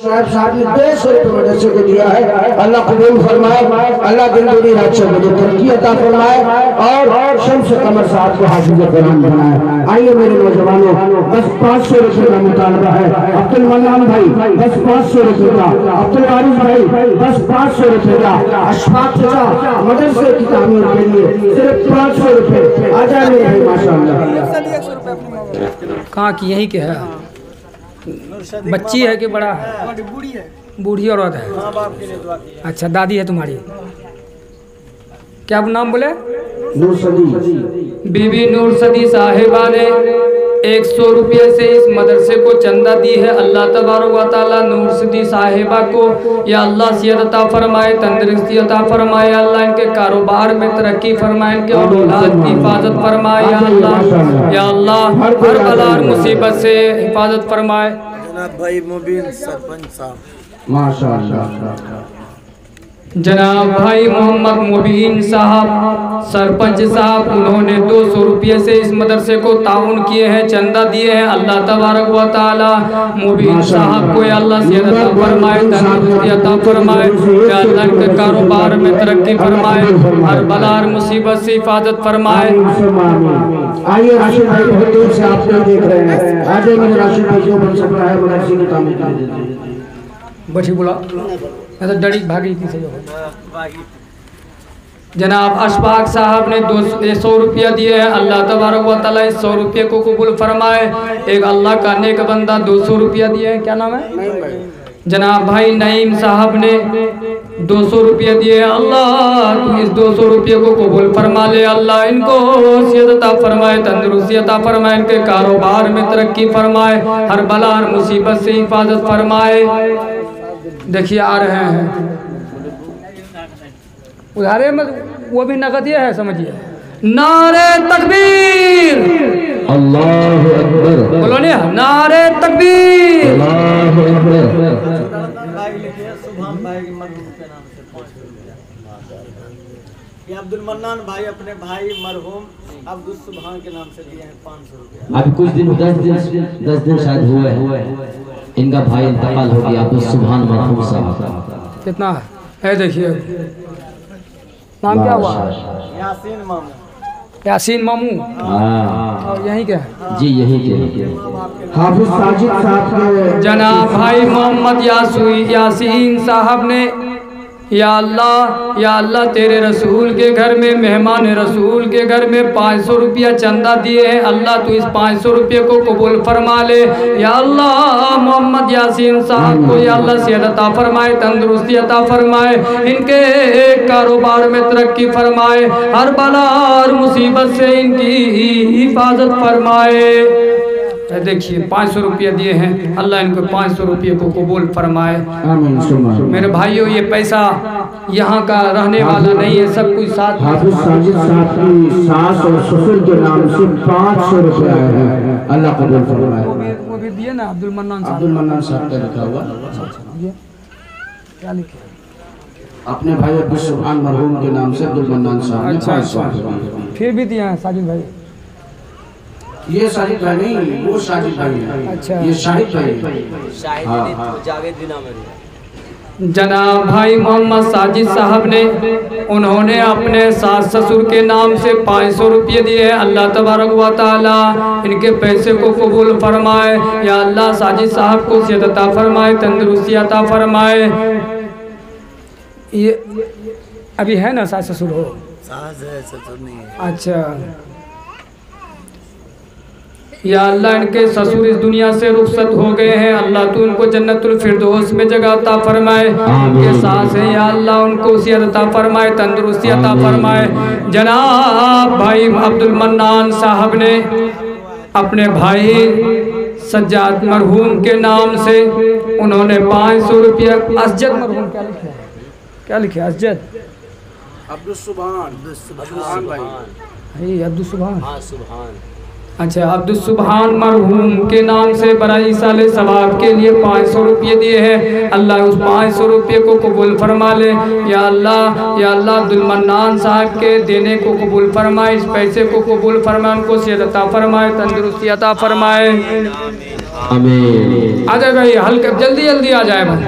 साहब ने 150 रुपये मदरसे को दिया है। अल्लाह कबूल फरमाए, अल्लाह दिन दुनी रात से मुझे तरक्की अता फरमाए और शम्स कमर साहब को हाफिज़ कुरान बनाए। आइए मेरे नौजवानों, बस 500 रुपये का मुतालबा है। अब्दुल मन्नान भाई बस 500 रुपये का, अब्दुल वारिस भाई बस 500 रुपये का, अशफाक चाचा मदरसे की तामीर के लिए सिर्फ 500 रुपये। आ जाए मेरे भाई माशाअल्लाह। कहाँ की यहीं के है? बच्ची है कि बड़ा है? बूढ़ी है। बूढ़ी औरत है। माँ बाप के लिए दुआ कीजिए। अच्छा, दादी है तुम्हारी? क्या नाम बोले? नूर सदी। बीबी नूर सदी साहिबा ने 100 रुपये से इस मदरसे को चंदा दी है। अल्लाह तबारक व तआला नूर सदी साहिबा को या अल्लाह सेहत अता फरमाए, तंदुरुस्ती अता फरमाए, अल्लाह इनके कारोबार में तरक्की फरमाए, इनके औलाद की हिफाजत फरमाए, या अल्लाह हर बला और मुसीबत से हिफाजत फरमाए। जनाब भाई मुबीन सरपंच साहब माशाअल्लाह। जनाब भाई मोहम्मद मुबीन साहब सरपंच साहब, उन्होंने 200 रुपये से इस मदरसे को ताउन किए हैं, चंदा दिए हैं। अल्लाह तबारक व तआला मुबीन साहब को अल्लाह सेहत अता फरमाए, तंदुरुस्ती अता फरमाए, अल्लाह इनके कारोबार में तरक्की फरमाए, हर बला और मुसीबत से हिफाजत फरमाए। आइए राशिद भाई, बहुत दूर से आप लोग देख रहे हैं। आज मेरे राशिद भाई जो बन सकता है मदरसे की तामीर कर देते। बची बोला तो डरी भागी थी सही हो। जनाब अशफाक साहब ने 100 रुपया दिए हैं। अल्लाह तबारक व तआला इस 100 रुपये को कबूल फरमाए। एक अल्लाह का नेक बंदा 200 रुपया दिए हैं। क्या नाम है? जनाब भाई नईम साहब ने 200 रुपये दिए हैं। अल्लाह तू इस 200 रुपये को कबूल फरमा ले। अल्लाह इनको सेहत अता फरमाए, तंदुरुस्ती अता फरमाए, इनके कारोबार में तरक्की फरमाए, हर बला और मुसीबत से हिफाजत फरमाए। देखिए आ रहे हैं उधारे में, वो भी नगद ये है, समझिए। नारे तकबीर, अल्लाह अकबर, बोलो ने नारे तकबीर, अल्लाह अकबर। भाई लिखिए सुभान भाई की मरहूम के नाम से 500 रुपया। ये अब्दुल मन्नान भाई अपने भाई मरहूम अब्दुल सुभान के नाम से दिए हैं 500 रुपया। अभी कुछ दिन 10 दिन शायद हुए हैं, इनका भाई इंतकाल हो गया, अब्दुल सुभान मरहूम साहब। कितना है? देखिए नाम क्या हुआ? यासीन मामू। यासीन मामू। हाँ और यहीं के है जी, यही के हाफिज साजिद साहब के जनाब भाई मोहम्मद यासीन साहब ने या अल्लाह तेरे रसूल के घर में, मेहमान रसूल के घर में 500 रुपया चंदा दिए हैं। अल्लाह तू इस 500 रुपये को कबूल फरमा ले। या अल्लाह मोहम्मद यासीन साहब को या अल्लाह सेहत अता फरमाए, तंदुरुस्ती अता फरमाए, इनके कारोबार में तरक्की फरमाए, हर बला और मुसीबत से इनकी हिफाजत फरमाए। देखिए 500 रुपया दिए हैं। अल्लाह इनको 500 रुपये को कबूल फरमाए। मेरे भाइयों, ये पैसा यहाँ का रहने वाला नहीं है, सब कुछ साथ। हाफिज साजिद साहब की सास और ससुर के नाम से 500 रुपया है। अल्लाह कबूल फरमाए। वो भी दिए ना अब्दुल मन्नान साहब। अब्दुल मन्नान साहब का लिखा हुआ क्या लिखे? अपने भाई अब्दुल सुभान मरहूम के नाम से अब्दुल मन्नान साहब ने 500। फिर भी दिया है साजिद भाई। ये साजिद भाई नहीं, वो साजिद भाई है। अच्छा, ये शाहिद भाई है। हाँ। जनाब भाई मोहम्मद साजिद साहब ने, उन्होंने अपने सास ससुर के नाम से 500 रुपये दिए हैं। अल्लाह तबारक व तआला इनके पैसे को कबूल फरमाए। या अल्लाह साजिद साहब को सेहत अता फरमाए, तंदुरुस्ती अता फरमाए। ये अभी है ना सास ससुर? हो सास है, ससुर नहीं है। अच्छा, या अल्लाह इनके ससुर इस दुनिया से रुखसत हो गए हैं। अल्लाह तू उनको जन्नतुल फिरदौस में जगह अता फरमाए। ये सास है, या अल्लाह उनको सेहत अता फरमाए, तंदुरुस्ती अता फरमाए। जनाब भाई अब्दुल मन्नान साहब ने अपने भाई सज्जाद मरहूम के नाम से उन्होंने 500 रुपया। असजद मरहूम क्या लिखे? क्या लिखे? असजद अब्दुल सुभान भाई। अब्दुल सुभान। हाँ सुभान। अच्छा, अब्दुल सुभान मरहूम के नाम से बराई साले सवाब के लिए 500 रुपये दिए हैं। अल्लाह उस 500 रुपये को कबूल फरमा ले। या अल्लाह अब्दुल मन्नान साहब के देने को कबूल फरमाए, इस पैसे को कबूल फरमाए, उनको सेहत अता फरमाए, तंदुरुस्ती अता फरमाए। आमीन। आ जाए भाई, हल्के जल्दी जल्दी आ जाए भाई,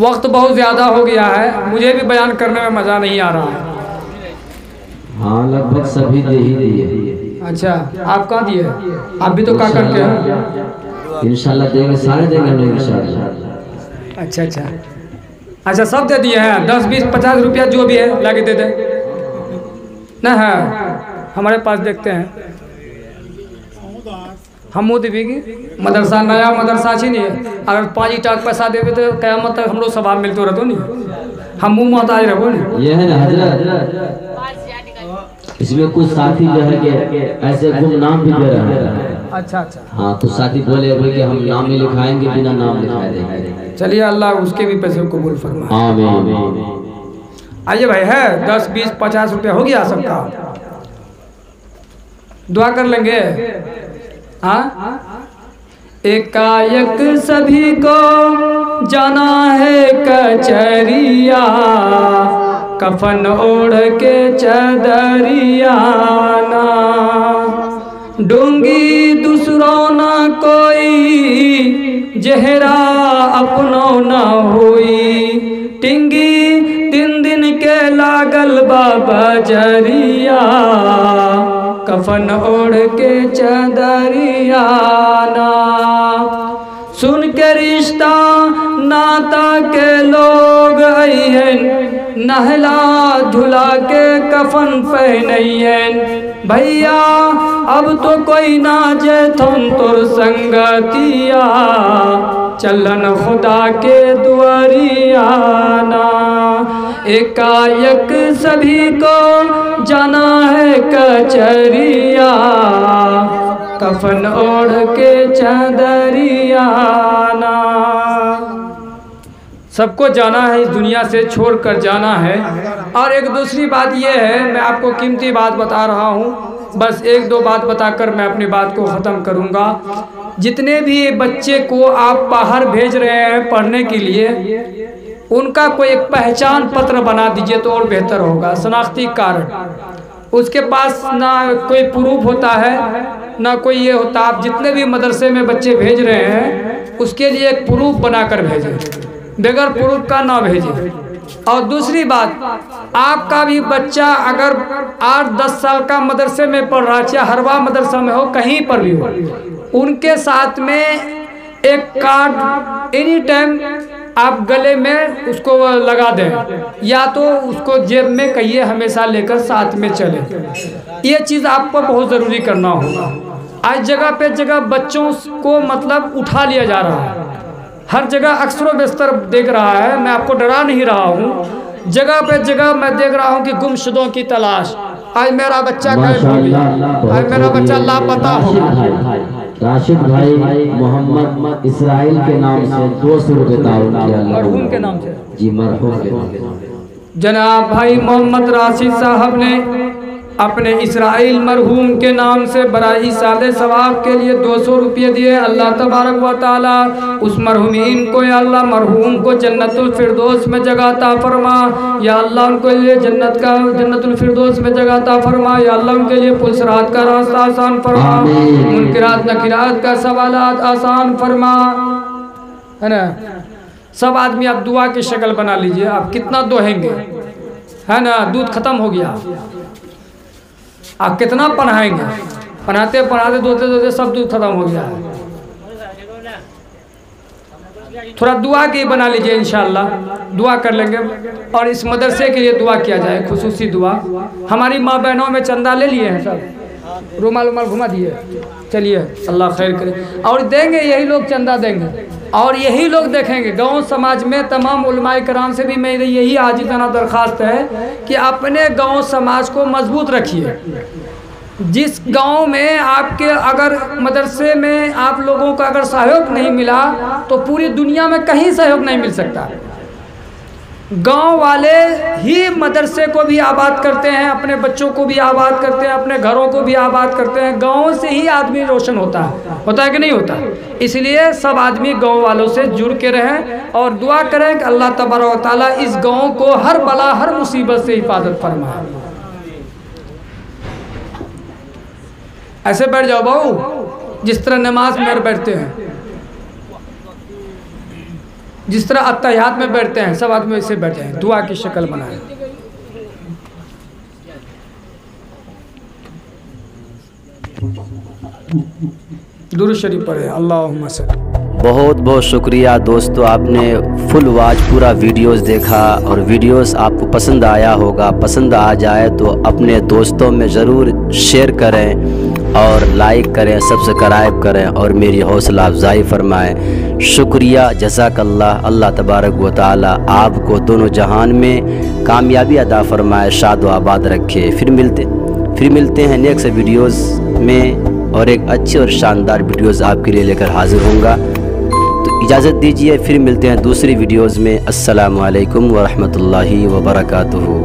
वक्त बहुत ज़्यादा हो गया है, मुझे भी बयान करने में मज़ा नहीं आ रहा है। हाँ लगभग सभी दे ही दिए। अच्छा, आप कहाँ दिए? आप भी तो का करके हैं। इंशाल्लाह देंगे, सारे देंगे लोग इंशाल्लाह। अच्छा अच्छा अच्छा, सब दे दिए हैं, 10 20 50 रुपया जो भी है लाके दे दे ना। है हमारे पास, देखते हैं हम देवी मदरसा, नया मदरसा छी नहीं है। अगर 5 टाक पैसा देवे तो क़यामत तक हम लोग सवाब मिलते रहते नहीं, हम मुँह मोहताज रहो नहीं। ये है ना हजरत, इसमें कुछ साथी जो है कि ऐसे गुमनाम भी दे रहे हैं। अच्छा अच्छा, हाँ तो साथी बोले कि हम नाम ही लिखाएंगे, बिना नाम लिखाए देंगे। चलिए अल्लाह उसके भी पैसे को कबूल फरमाए। आमीन। आइए भाई, है 10 20 50 रुपया हो गया सबका, दुआ कर लेंगे। हाँ, एकाएक सभी को जाना है कचरिया, कफन ओढ़ के चदरिया ना, डूंगी दूसरों ना कोई, जहरा अपनो ना हुई, टिंगी दिन दिन के लागल बाबा जरिया, कफन ओढ़ के चदरिया ना, सुन के रिश्ता नाता के लोग अइहन, नहला धुला के कफन पहनइहन, भैया अब तो कोई ना जेथुन तोर संगतिया, चलन खुदा के दुआरिया ना, एकाएक सभी को जाना है कचरिया, कफन ओढ़ के चदरिया ना, सबको जाना है, इस दुनिया से छोड़कर जाना है। और एक दूसरी बात यह है, मैं आपको कीमती बात बता रहा हूँ, बस 1-2 बात बताकर मैं अपनी बात को ख़त्म करूँगा। जितने भी बच्चे को आप बाहर भेज रहे हैं पढ़ने के लिए, उनका कोई एक पहचान पत्र बना दीजिए तो और बेहतर होगा, शनाख्ती कार्ड। उसके पास ना कोई प्रूफ होता है ना कोई ये होता। आप जितने भी मदरसे में बच्चे भेज रहे हैं उसके लिए एक प्रूफ बनाकर भेजें, बगैर प्रूफ का ना भेजें। और दूसरी बात, आपका भी बच्चा अगर 8-10 साल का मदरसे में पढ़ रहा है, चाहे हरवा मदरसा में हो, कहीं पर भी हो, उनके साथ में एक कार्ड एनी टाइम आप गले में उसको लगा दें, या तो उसको जेब में कहिए हमेशा लेकर साथ में चले। ये चीज़ आपको बहुत ज़रूरी करना होगा। आज जगह पे जगह बच्चों को मतलब उठा लिया जा रहा है, हर जगह अक्सर बेस्तर देख रहा है। मैं आपको डरा नहीं रहा हूँ, जगह पे जगह मैं देख रहा हूँ कि गुमशुदों की तलाश। आज मेरा बच्चा गायब हो गया, आज मेरा बच्चा लापता हो गया। राशिद भाई मोहम्मद इसराइल के नाम से 200 रुपये मरहूम के नाम से, जी मरहूम के नाम से जनाब भाई मोहम्मद राशिद साहब ने अपने इसराइल मरहूम के नाम से बराई साले सवाब के लिए 200 रुपये दिए। अल्लाह तबारक व तआला उस मरहूमीन को, या अल्लाह मरहूम को जन्नतुल फिरदौस में जगह अता फरमा, या अल्लाह उनको लिए जन्नतुल फिरदौस में जगह अता फरमा, या अल्लाह उनके लिए पुलसरात का रास्ता आसान फरमा, मुनकिरात नकिरात का सवालात आसान फरमा, है ना। सब आदमी आप दुआ की शक्ल बना लीजिए, आप कितना दोहेंगे, है ना। दूध खत्म हो गया, आप कितना पढ़ाएंगे, पढ़ाते पढ़ाते दोते दोते सब दूध खत्म हो गया है। थोड़ा दुआ की बना लीजिए, इंशाअल्लाह दुआ कर लेंगे। और इस मदरसे के लिए दुआ किया जाए, खुसूसी दुआ। हमारी माँ बहनों में चंदा ले लिए हैं सब, रुमाल उमाल घुमा दिए, चलिए अल्लाह खैर करे। और देंगे यही लोग, चंदा देंगे और यही लोग देखेंगे। गांव समाज में तमाम उलमाए कराम से भी मेरी यही आजिज़ाना दरख्वास्त है कि अपने गांव समाज को मजबूत रखिए। जिस गांव में आपके अगर मदरसे में आप लोगों का अगर सहयोग नहीं मिला तो पूरी दुनिया में कहीं सहयोग नहीं मिल सकता। गांव वाले ही मदरसे को भी आबाद करते हैं, अपने बच्चों को भी आबाद करते हैं, अपने घरों को भी आबाद करते हैं। गांव से ही आदमी रोशन होता है कि नहीं होता। इसलिए सब आदमी गांव वालों से जुड़ के रहें और दुआ करें कि अल्लाह तबारक व तआला इस गांव को हर बला हर मुसीबत से हिफाजत फरमाए। ऐसे बैठ जाओ बहू, जिस तरह नमाज में बैठते हैं, जिस तरह अत्तहियात में बैठते हैं, सब आदमी वैसे बैठे हैं, दुआ की शक्ल बनाए। दुरूद शरीफ पढ़े, अल्लाहुम्मा सल्ली। बहुत बहुत शुक्रिया दोस्तों, आपने फुल वाच पूरा वीडियोस देखा और वीडियोस आपको पसंद आया होगा। पसंद आ जाए तो अपने दोस्तों में ज़रूर शेयर करें और लाइक करें, सब्सक्राइब करें और मेरी हौसला अफजाई फरमाएं। शुक्रिया, जज़ाकल्लाह। अल्लाह तबारक व तआला आपको दोनों जहान में कामयाबी अता फरमाए, शाद व आबाद रखे। फिर मिलते हैं नेक्स्ट वीडियोज़ में और एक अच्छे और शानदार वीडियोज़ आपके लिए लेकर हाजिर होऊंगा। तो इजाज़त दीजिए, फिर मिलते हैं दूसरी वीडियोज़ में। अस्सलामु अलैकुम व रहमतुल्लाहि व बरकातुहू।